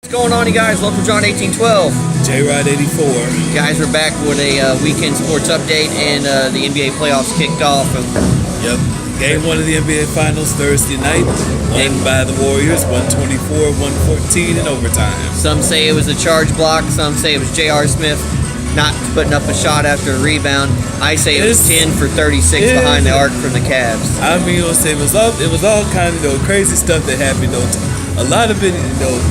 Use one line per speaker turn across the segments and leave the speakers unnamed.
What's going on, you guys? localjohn1812.
jrod84.
Guys, we're back with a weekend sports update, and the NBA playoffs kicked off.
Yep. Game 1 of the NBA Finals Thursday night, won by the Warriors, 124-114 in overtime.
Some say it was a charge block. Some say it was J.R. Smith not putting up a shot after a rebound. I say it was 10 for 36 behind the arc from the Cavs.
I mean, it was all kind of crazy stuff that happened. A lot of it,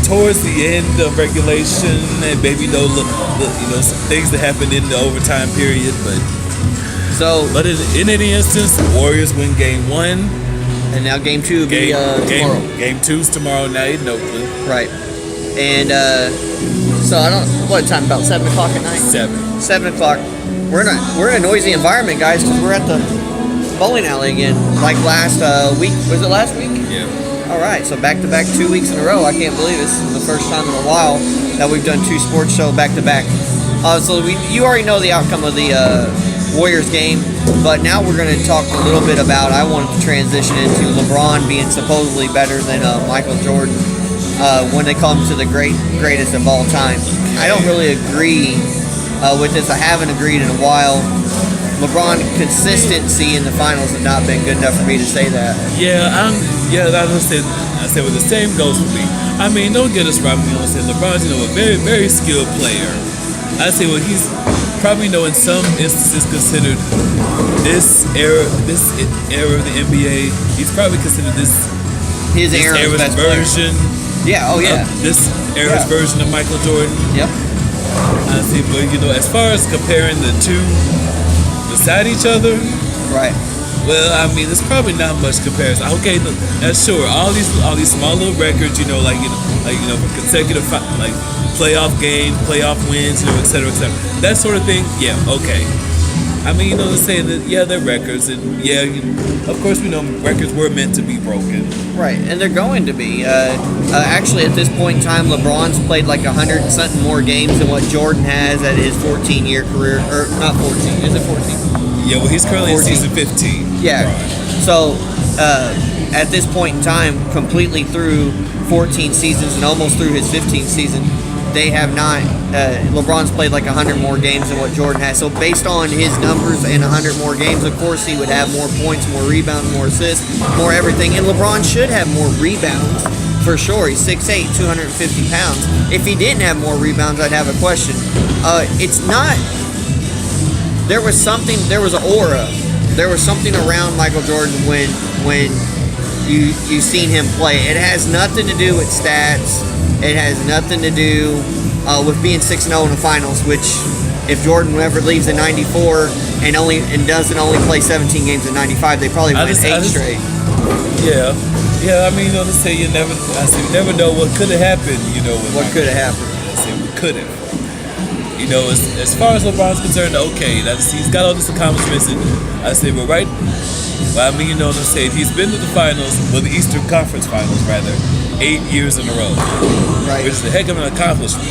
towards the end of regulation, and maybe some things that happened in the overtime period. But in any instance, the Warriors win Game 1,
and now Game 2 will be tomorrow.
Game 2's tomorrow night in Oakland.
Right, and so I don't know what time, about 7 o'clock at night. 7 o'clock. We're in a noisy environment, guys, because we're at the bowling alley again. Like last week, was it last week?
Yeah.
All right, so back-to-back 2 weeks in a row. I can't believe this is the first time in a while that we've done two sports shows back-to-back. You already know the outcome of the Warriors game, but now we're going to talk a little bit about, I wanted to transition into LeBron being supposedly better than Michael Jordan when they come to the greatest of all time. I don't really agree with this. I haven't agreed in a while. LeBron consistency in the finals has not been good enough for me to say that.
I said, well, the same goes for me. I mean, don't get us wrong. LeBron's, a very, very skilled player. I say, well, he's probably, in some instances considered this era of the NBA. He's probably considered this era's
best
version.
Player. Yeah. Oh yeah.
This era's version of Michael Jordan.
Yep.
I see, but as far as comparing the two beside each other,
right?
Well, I mean, there's probably not much comparison. Okay, look, that's sure. All these small little records, for consecutive playoff games, playoff wins, et cetera, et cetera. That sort of thing. Yeah, okay. I mean, let's say that they're records, and of course we know records were meant to be broken.
Right, and they're going to be. Actually, at this point in time, LeBron's played like 100 and something more games than what Jordan has at his 14-year career. Or not 14, is it 14?
Yeah, well, he's currently in season 15.
Yeah. LeBron. So, at this point in time, completely through 14 seasons and almost through his 15th season, they have not. LeBron's played like 100 more games than what Jordan has. So based on his numbers and 100 more games, of course he would have more points, more rebounds, more assists, more everything. And LeBron should have more rebounds for sure. He's 6'8", 250 pounds. If he didn't have more rebounds, I'd have a question. It's not. There was an aura. There was something around Michael Jordan when you seen him play. It has nothing to do with stats. It has nothing to do with being 6-0 in the finals, which if Jordan ever leaves in 94 and doesn't only play 17 games in 95, they probably win 8 straight.
Yeah. I mean, let's say you never know what could have happened.
What could have happened?
Let's say what could have. As far as LeBron's concerned, okay, he's got all these accomplishments, and I say, well, right. Well, I mean, let's say he's been to the finals, the Eastern Conference Finals, rather, 8 years in a row,
right?
Which is a heck of an accomplishment.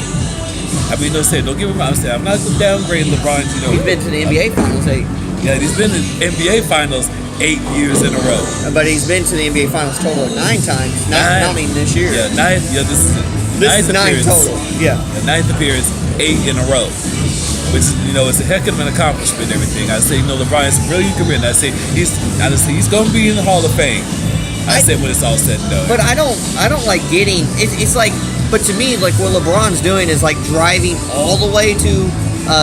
I mean, don't give him. I'm not downgrading LeBron.
He's been to the NBA Finals 8.
Yeah, he's been to the NBA Finals 8 years in a row.
But he's been to the NBA Finals total of 9 times. I mean this year.
Yeah, 9. Yeah, this is 9
total. Yeah,
the 9th appearance, 8 in a row. Which it's a heck of an accomplishment. Everything I say, LeBron's a brilliant career. And I say he's going to be in the Hall of Fame. I said when it's all said and done.
But I don't like getting. It's like. But to me, like what LeBron's doing is like driving all the way to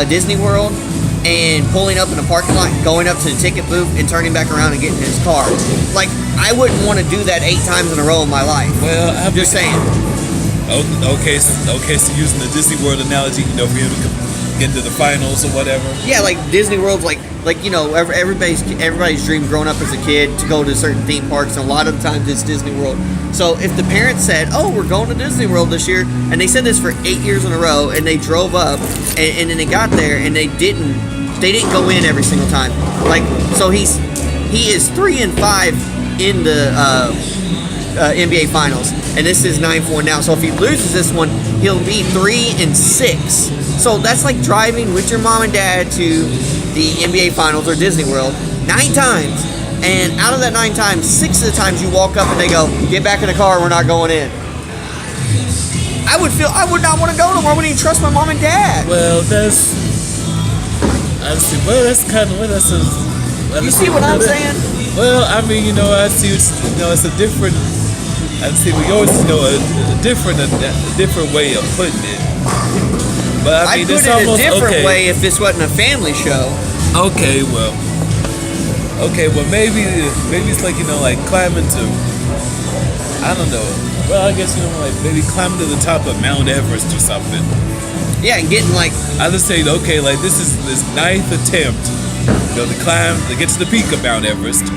Disney World and pulling up in a parking lot, going up to the ticket booth, and turning back around and getting in his car. Like I wouldn't want to do that 8 times in a row in my life. Well, I'm just saying.
Okay. So using the Disney World analogy, for him to get into the finals or whatever.
Yeah, like Disney World's like everybody's dream growing up as a kid to go to certain theme parks, and a lot of the times it's Disney World. So if the parents said, "Oh, we're going to Disney World this year," and they said this for 8 years in a row, and they drove up, and then they got there, and they didn't go in every single time. Like so, he is 3-5 in the NBA Finals, and this is 9-4 now. So if he loses this one, he'll be 3-6. So that's like driving with your mom and dad to the NBA Finals or Disney World 9 times. And out of that 9 times, 6 of the times you walk up and they go, "Get back in the car, we're not going in." I would not want to go no more. I wouldn't even trust my mom and dad.
Well, that's kind of
You see what I'm saying?
Well, I mean, I see. It's a different. I see. We always a different way of putting it. But I mean,
I'd put
it's
it a
almost
different way if this wasn't a family show.
Okay, well, maybe it's like like climbing to. I don't know. Well, I guess like maybe climbing to the top of Mount Everest or something.
Yeah, and getting like.
I just say, okay, like this is this 9th attempt, to get to the peak of Mount Everest.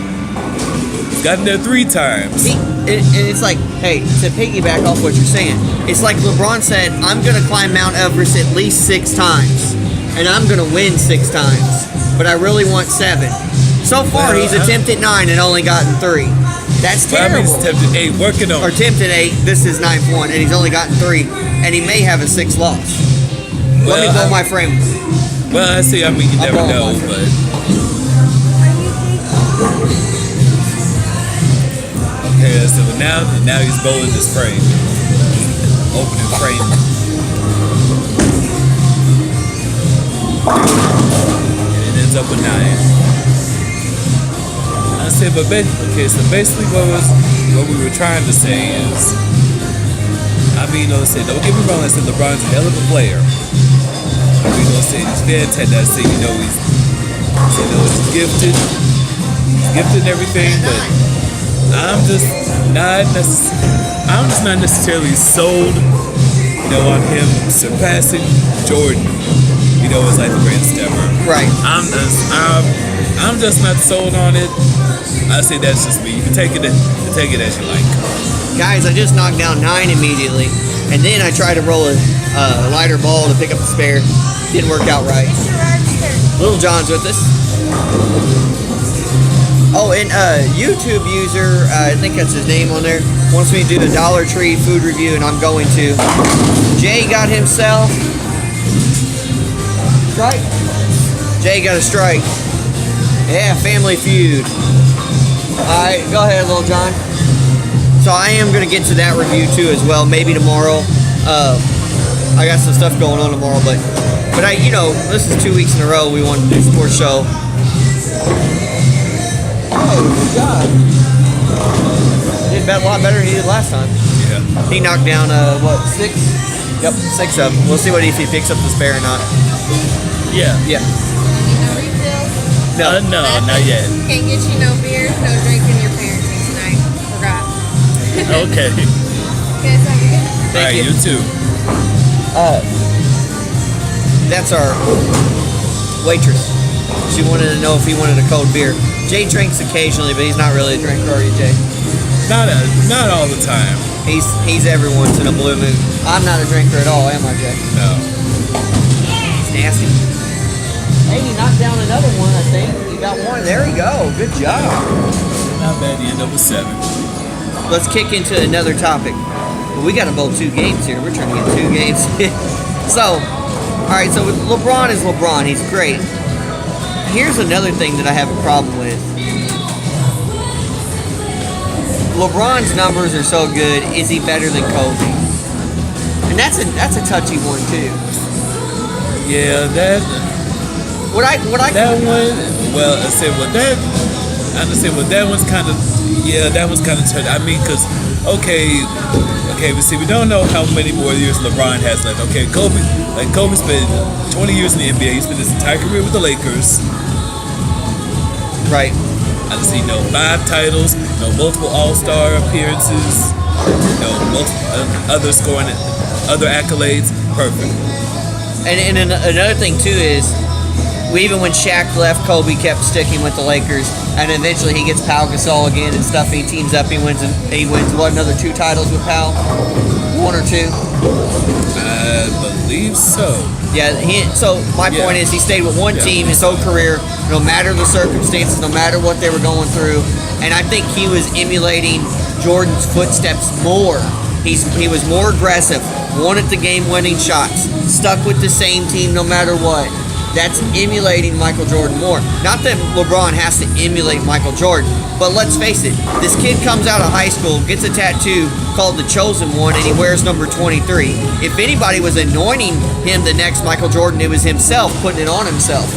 He's gotten there 3 times.
And it's like, hey, to piggyback off what you're saying, it's like LeBron said, I'm going to climb Mount Everest at least 6 times, and I'm going to win 6 times, but I really want 7. So far, he's attempted 9 and only gotten 3. That's terrible.
He's attempted 8, working on.
Or attempted 8, this is 9th one, and he's only gotten 3, and he may have a 6th loss. Let me blow my frame.
Well, I mean, you never know, but. Okay, so now he's bowling this frame. Opening frame. And it ends up with 9. I said, but so basically what we were trying to say is, I mean, don't get me wrong, I said LeBron's a hell of a player. I mean, he's fantastic. I say, he's gifted. He's gifted and everything, but I'm just not necessarily sold, on him surpassing Jordan, as like the greatest ever.
Right.
I'm just not sold on it. I say that's just me. You can take it as you like.
Guys, I just knocked down 9 immediately, and then I tried to roll a lighter ball to pick up the spare. Didn't work out right. Little John's with us. Oh, and YouTube user, I think that's his name on there, wants me to do the Dollar Tree food review, and I'm going to. Jay got himself strike. Jay got a strike. Yeah, Family Feud. All right, go ahead, Little John. So I am going to get to that review too as well, maybe tomorrow. I got some stuff going on tomorrow, but this is 2 weeks in a row we wanted to do a sports show. Oh, good job. He did a lot better than he did last time.
Yeah.
He knocked down 6? Yep, 6 of them. We'll see if he picks up the spare or not.
Yeah.
Yeah.
No refills?
No, not yet.
Can't get you no beer, no drinking your parenting tonight. Forgot.
Okay.
You guys have a good night.
All right, you too.
That's our waitress. She wanted to know if he wanted a cold beer. Jay drinks occasionally, but he's not really a drinker, are you, Jay?
Not all the time.
He's every once in a blue moon. I'm not a drinker at all, am I, Jay?
No.
It's nasty. Hey, you knocked down another one, I think. You got one. There you go. Good job.
Not bad. You end up with 7.
Let's kick into another topic. We got to bowl 2 games here. We're trying to get 2 games. So, all right. So LeBron is LeBron. He's great. Here's another thing that I have a problem with. LeBron's numbers are so good. Is he better than Kobe? And that's a touchy one too.
Yeah, that
What I
that one. Well, I said that one's kind of touchy. I mean, because we don't know how many more years LeBron has left. Okay, Kobe spent 20 years in the NBA. He spent his entire career with the Lakers.
Right.
I see 5 titles, multiple All-Star appearances, other accolades. Perfect.
And another thing too is, even when Shaq left, Kobe kept sticking with the Lakers, and eventually he gets Pau Gasol again and stuff. He teams up. He wins another 2 titles with Pau, 1 or 2.
I believe so.
Yeah. So my point is, he stayed with one team his whole career, no matter the circumstances, no matter what they were going through. And I think he was emulating Jordan's footsteps more. He was more aggressive, wanted the game-winning shots, stuck with the same team no matter what. that's emulating Michael Jordan more. Not that LeBron has to emulate Michael Jordan, but let's face it, this kid comes out of high school, gets a tattoo called the Chosen One, and he wears number 23. If anybody was anointing him the next Michael Jordan, it was himself putting it on himself.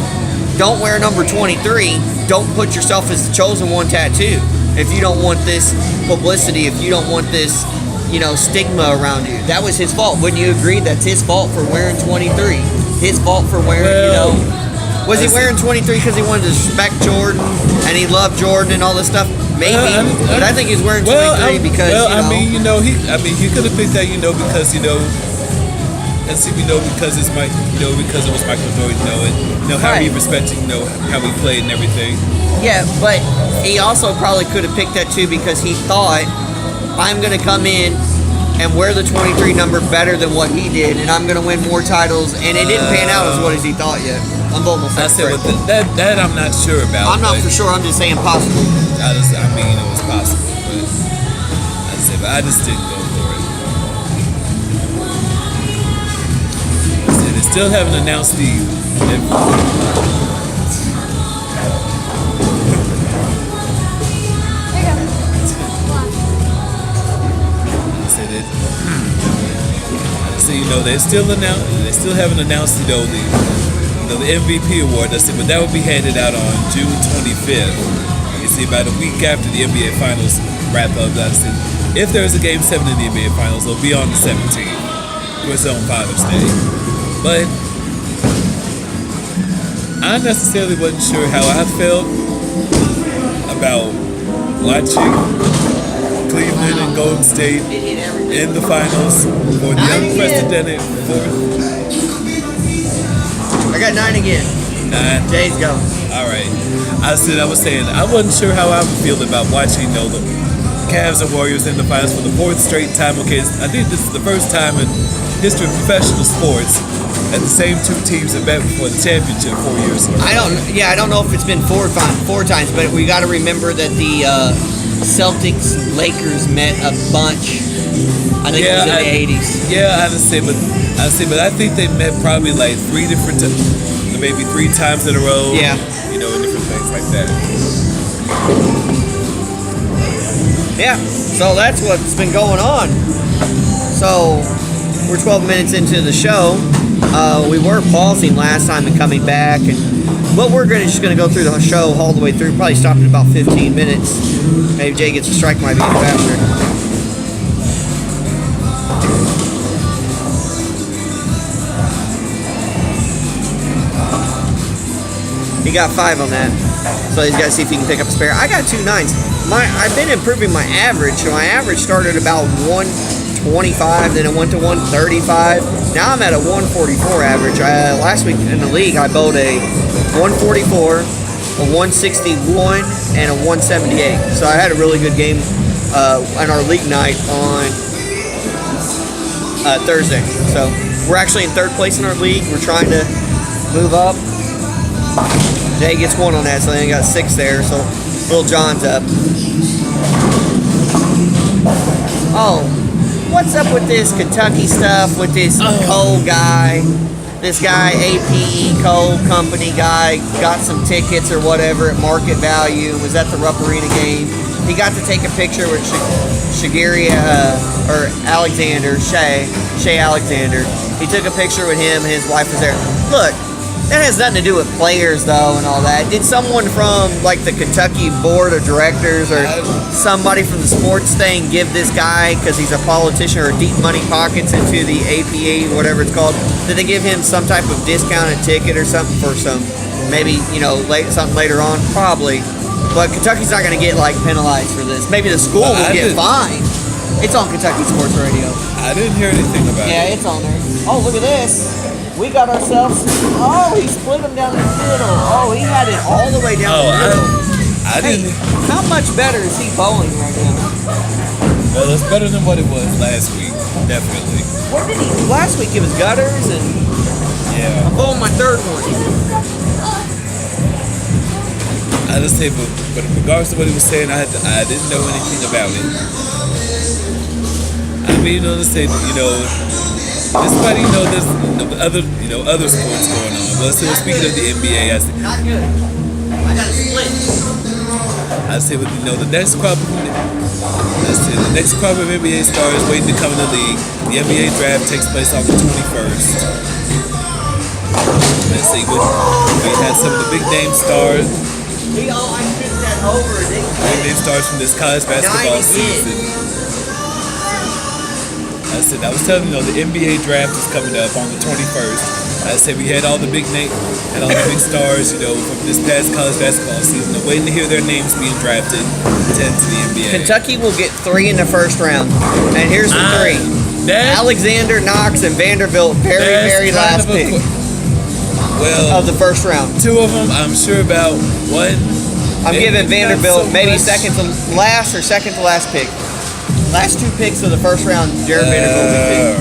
Don't wear number 23. Don't put yourself as the Chosen One tattoo. If you don't want this publicity, if you don't want this, stigma around you. That was his fault. Wouldn't you agree that's his fault for wearing 23? His fault for wearing, Was he wearing 23 because he wanted to respect Jordan and he loved Jordan and all this stuff? Maybe. But I think he's wearing 23 because,
he could have picked that, because, because it's because it was Michael Jordan, how he respected, how he played and everything.
Yeah, but he also probably could have picked that too because he thought, I'm going to come in and wear the 23 number better than what he did, and I'm going to win more titles, and it didn't pan out as well as he thought yet. I'm almost
that I'm not sure about.
I'm not for sure. I'm just saying possible.
It was possible, but I just didn't go for it. They still haven't announced the. They still haven't announced the MVP award. But that will be handed out on June 25th. You see, about a week after the NBA Finals wrap up. If there's a Game 7 in the NBA Finals, it'll be on the 17th. Of course, on Father's Day. But I necessarily wasn't sure how I felt about watching Cleveland and Golden State in the finals for the unprecedented fourth.
I got 9 again.
9.
Days go.
All right. I was saying I wasn't sure how I would feel about watching the Cavs and Warriors in the finals for the 4th straight time. Okay, I think this is the first time in history of professional sports that the same 2 teams have met for the championship 4 years ago.
I don't know if it's been four times, but we got to remember that the Celtics Lakers met a bunch. I think it was in the 80s.
Yeah, I understand, but I think they met probably like 3 different times, maybe 3 times in a row.
Yeah.
And different things like that.
Yeah, so that's what's been going on. So we're 12 minutes into the show. We were pausing last time and coming back, but we're just going to go through the show all the way through. Probably stopped at about 15 minutes. Maybe Jay gets a strike, might be faster. He got 5 on that, so he's got to see if he can pick up a spare. I got 2 9s. I've been improving my average. So my average started about 125, then it went to 135. Now I'm at a 144 average. Last week in the league, I bowled a 144, a 161, and a 178. So I had a really good game on our league night on Thursday. So we're actually in 3rd place in our league. We're trying to move up. Jay gets 1 on that, so then got 6 there. So Little John's up. Oh, what's up with this Kentucky stuff with this coal guy? This guy, APE Coal Company guy, got some tickets or whatever at market value, was at the Rupp Arena game. He got to take a picture with Shai Alexander. He took a picture with him and his wife was there. Look, that has nothing to do with players, though, and all that. Did someone from, like, the Kentucky Board of Directors or somebody from the sports thing give this guy, because he's a politician or deep money pockets into the APA, whatever it's called, did they give him some type of discounted ticket or something for some, maybe, something later on? Probably. But Kentucky's not going to get, penalized for this. Maybe the school will get fined. It's on Kentucky Sports Radio.
I didn't hear anything about it.
Yeah, it's on there. Oh, look at this. We got ourselves. Oh, he split them down the middle. Oh, he had it all the way down the middle.
I didn't.
How much better is he bowling right now?
Well, it's better than what it was last week, definitely.
What did he do last week? It was gutters and.
Yeah.
I'm bowling my 3rd one.
I just say, but in regards to what he was saying, I didn't know anything about it. I mean, despite there's other sports going on. Well, so speaking of the NBA,
Not good. I got a split.
I say with the next crop of NBA stars waiting to come in the league. The NBA draft takes place on the 21st. Let's see, we had some of the big name stars.
I picked that over.
Big name stars from this college basketball season. I was telling you, the NBA draft is coming up on the 21st. I said we had all the big stars, from this past college basketball season. I'm waiting to hear their names being drafted to the NBA.
Kentucky will get 3 in the first round. And here's the 3. Alexander, Knox, and Vanderbilt, very last pick of the first round.
2 of them, I'm sure about. One,
I'm giving Vanderbilt maybe second to last or second to last pick. Last 2 picks of the first round, Jared Vanderbilt will be picked.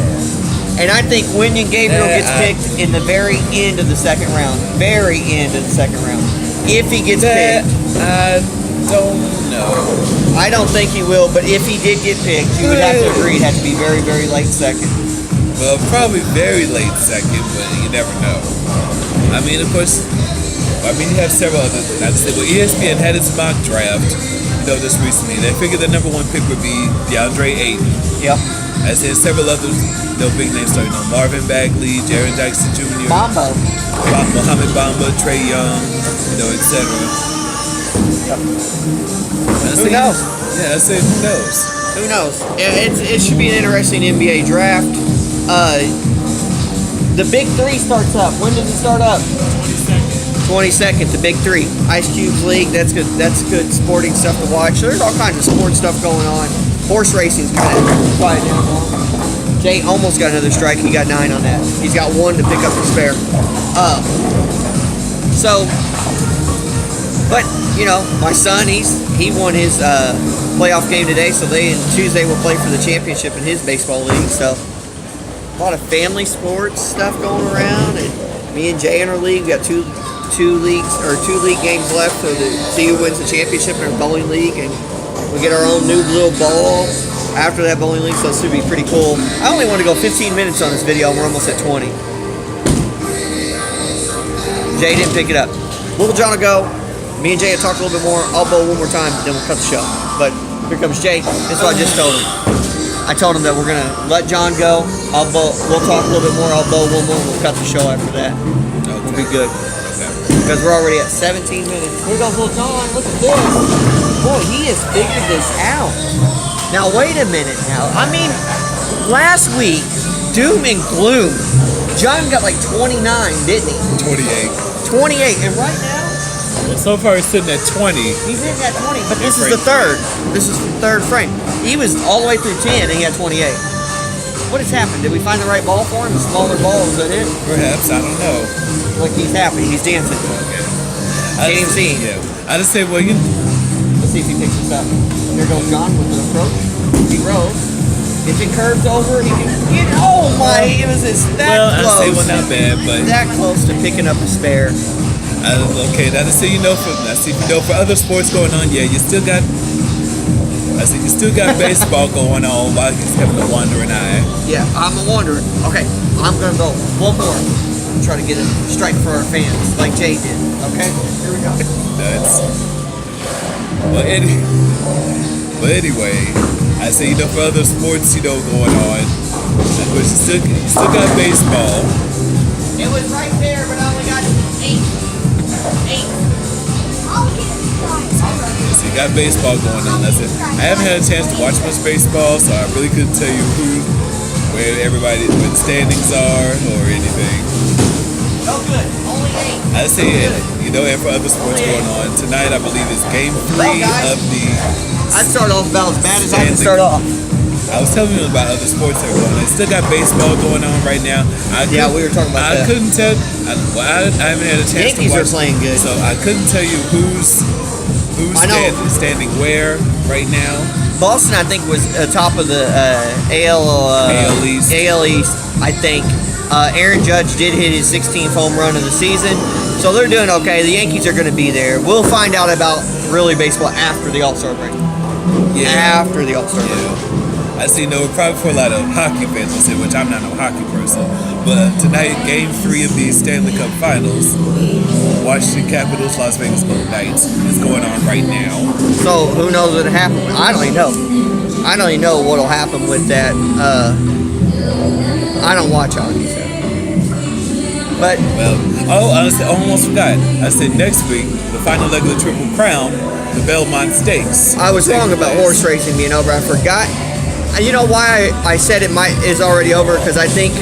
And I think Wenyon Gabriel gets picked in the very end of the second round. Very end of the second round. If he gets picked.
I don't know.
I don't think he will, but if he did get picked, you would have to agree it had to be very late second.
Well, probably very late second, but you never know. I mean, of course, you have several other things. I'd say, ESPN had its mock draft, just recently. They figured the number 1 pick would be DeAndre Ayton.
Yep.
I said several others, big names starting on Marvin Bagley, Jaren Jackson Jr.,
Bombo.
Mohamed Bamba, Trae Young, etc.
Yep. Who knows?
Yeah, I said who knows?
Who knows? It should be an interesting NBA draft. The Big 3 starts up. When does it start up? 22nd, the Big 3. Ice Cube's league. That's good. That's good sporting stuff to watch. There's all kinds of sports stuff going on. Horse racing's kind of quiet down now. Jay almost got another strike. He got 9 on that. He's got 1 to pick up the spare. But my son, he won his playoff game today. So Tuesday will play for the championship in his baseball league. So a lot of family sports stuff going around, and me and Jay in our league, we got two league games left. So to see who wins the championship in our bowling league, and we get our own new little ball after that bowling league, so this should be pretty cool. I only want to go 15 minutes on this video, and we're almost at 20. Jay didn't pick it up. Little John will go. Me and Jay will talk a little bit more. I'll bowl one more time, then we'll cut the show. But here comes Jay. That's what I just told him. I told him that we're going to let John go. We'll talk a little bit more. I'll bowl one more. We'll cut the show after that. We'll be good. Because we're already at 17 minutes. Here goes little John. Look at this. Boy, he has figured this out. Now, wait a minute now. I mean, last week, doom and gloom. John got like 29, didn't he? 28. And right now?
Well, so far he's sitting at 20.
He's sitting at 20, but this is the third. This is the third frame. He was all the way through 10, and he had 28. What has happened? Did we find the right ball for him? The smaller ball, is that it?
Perhaps, I don't know.
Look, he's happy. He's dancing.
Okay.
Can't even see.
Yeah. I just say,
let's see if he picks this up. Here goes John with an approach. He rolls. If it curves over, he can get. Oh my! It was that close.
I say, not bad, but
that close to picking up a spare.
Okay, now to say for other sports going on, yeah, you still got. You still got baseball going on while he's having a wandering eye.
Yeah, I'm a wanderer. Okay, I'm gonna go one more. Try to get a strike for our fans, like Jay did. Okay, here we go.
Nuts. But anyway, I say for other sports going on, of course you still got baseball.
It was right there, but I only got 8.
So you got baseball going on. That's it. I haven't had a chance to watch much baseball, so I really couldn't tell you where the standings are or anything.
Oh, good. Only 8.
I say it. And for other sports going on tonight, I believe it's Game 3 of the.
I'd start off about as bad as I can start off.
I was telling you about other sports that are going on. They still got baseball going on right now.
We were talking about that.
I couldn't tell. I haven't had a chance
Yankees
to watch.
are playing good.
So I couldn't tell you who's standing where right now.
Boston, I think, was top of the AL East. I think. Aaron Judge did hit his 16th home run of the season, so they're doing okay. The Yankees are going to be there. We'll find out about really baseball after the All-Star break.
Yeah.
After the All-Star break.
I see no probably for a lot of hockey fans, which I'm not a hockey person. But tonight, Game 3 of the Stanley Cup Finals, Washington Capitals, Las Vegas Golden Knights is going on right now.
So who knows what'll happen? I don't even know. I don't even know what'll happen with that. I don't watch hockey, so. But
I almost forgot. I said next week the final leg of the Triple Crown, the Belmont Stakes.
I was wrong about horse racing being over. I forgot. You know why I said it is already over? Because I think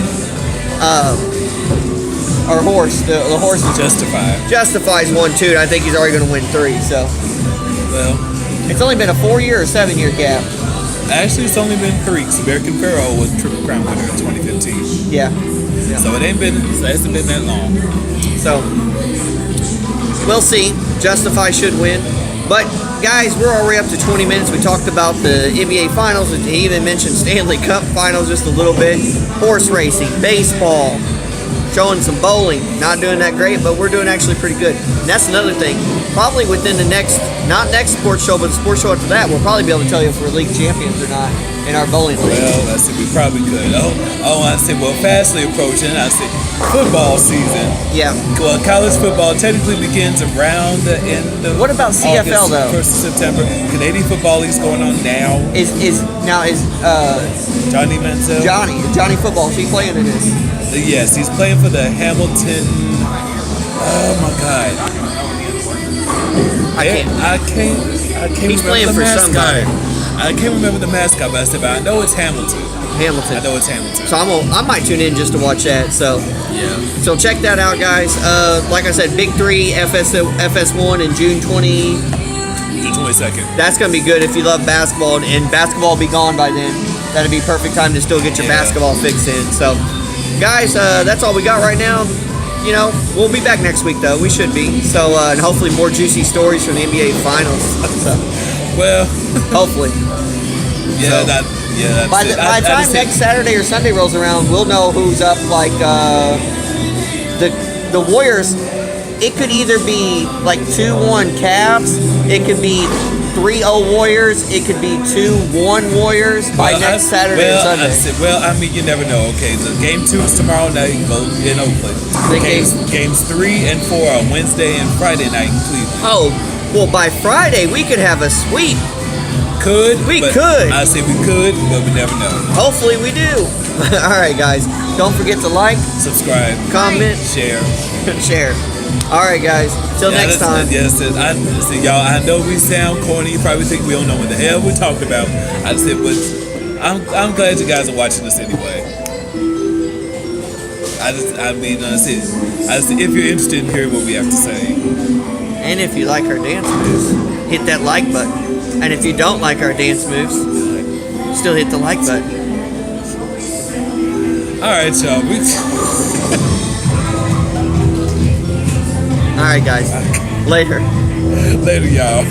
our horse, the horse is Justifies 1-2. And I think he's already going to win 3. So it's only been a 4-year or 7-year gap.
Actually, it's only been 3. American Pharaoh was Triple Crown winner in 2015.
Yeah.
So it hasn't been that long.
So we'll see. Justify should win. But guys, we're already up to 20 minutes. We talked about the NBA Finals. He even mentioned Stanley Cup Finals just a little bit. Horse racing, baseball, showing some bowling. Not doing that great, but we're doing actually pretty good. And that's another thing. Probably within the not next sports show, but the sports show after that, we'll probably be able to tell you if we're league champions or not in our bowling league.
Well, I said we probably could. I said, well, fastly approaching. I said football season.
Yeah.
Well, college football technically begins around the end of
What about CFL
August,
though?
1st of September. Canadian Football League's going on now.
Is
Johnny Manziel?
Johnny football? Is he playing in this?
Yes, he's playing for the Hamilton. Oh my God. I can't
He's
remember
playing
the
for
mascot.
somebody.
I can't remember the mascot, but I know it's Hamilton. I know it's Hamilton.
So I might tune in just to watch that. So
Yeah.
So check that out, guys. Like I said, Big 3 FS1 in June 20.
June 22nd.
That's gonna be good if you love basketball, and basketball will be gone by then. That'd be perfect time to still get your basketball fix in. So, guys, that's all we got right now. You know, we'll be back next week though. We should be. So, and hopefully more juicy stories from the NBA Finals. So,
Well,
hopefully.
yeah,
So,
that's
by
it.
the time next Saturday or Sunday rolls around, we'll know who's up. Like the Warriors, it could either be like 2-1 Cavs, it could be 3-0 Warriors, it could be 2-1 Warriors by next Saturday or Sunday.
I mean, you never know. Okay, the game 2 is tomorrow night in Oakland. Games 3 and 4 are Wednesday and Friday night in Cleveland.
Oh, well, by Friday we could have a sweep. We could.
I say we could, but we never know.
Hopefully we do. All right, guys. Don't forget to like,
subscribe,
comment,
share.
share. All right, guys. Till next time.
Yes, y'all. I know we sound corny. You probably think we don't know what the hell we're talking about. I said, but I'm glad you guys are watching this anyway. I said, if you're interested in hearing what we have to say,
and if you like our dance moves, hit that like button. And if you don't like our dance moves, still hit the like button.
All right, y'all.
All right, guys. Later.
Later, y'all.